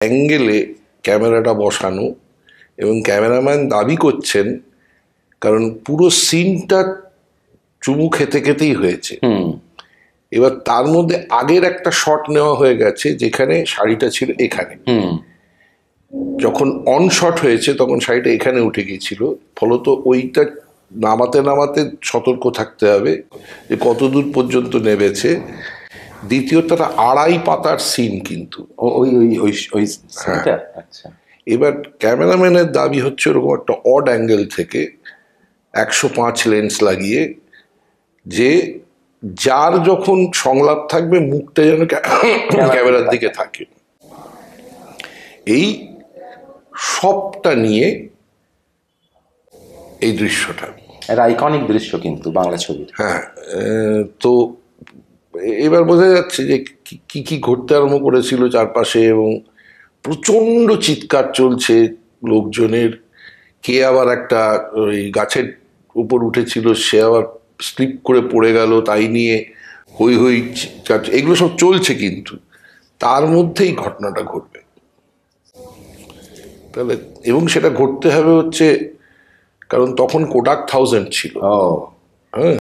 অ্যাঙ্গেলে ক্যামেরাটা বসানো, এবং ক্যামেরাম্যান দাবি করছেন কারণ পুরো সিনটা চুমু খেতে খেতেই হয়েছে। এবার তার মধ্যে আগের একটা শট নেওয়া হয়ে গেছে যেখানে শাড়িটা ছিল এখানে, যখন অন শট হয়েছে তখন শাড়িটা এখানে উঠে গিয়েছিল, ফলত ওইটা নামাতে নামাতে সতর্ক থাকতে হবে যে কতদূর পর্যন্ত নেমেছে। দ্বিতীয়ত 2.5 পাতার সিন কিন্তু আচ্ছা। এবার ক্যামেরাম্যানের দাবি হচ্ছে ওরকম একটা অড অ্যাঙ্গেল থেকে 105 লেন্স লাগিয়ে, যে যার যখন সংলাপ থাকবে মুখটা যেন ক্যামেরার দিকে থাকে, এই সবটা নিয়ে এই দৃশ্যটা আইকনিক দৃশ্য কিন্তু বাংলা ছবি। হ্যাঁ, তো এবার বোঝা যাচ্ছে যে কি কি ঘটতে আরম্ভ করেছিল চারপাশে, এবং প্রচন্ড চিৎকার চলছে লোকজনের। কে আবার একটা ওই গাছের উপর উঠেছিল, সে আবার স্লিপ করে পড়ে গেল, তাই নিয়ে হই হই এগুলো সব চলছে, কিন্তু তার মধ্যেই ঘটনাটা ঘটবে তাহলে, এবং সেটা ঘটতে হবে হচ্ছে কারণ তখন কোডাক 1000 ছিল। ও হ্যাঁ,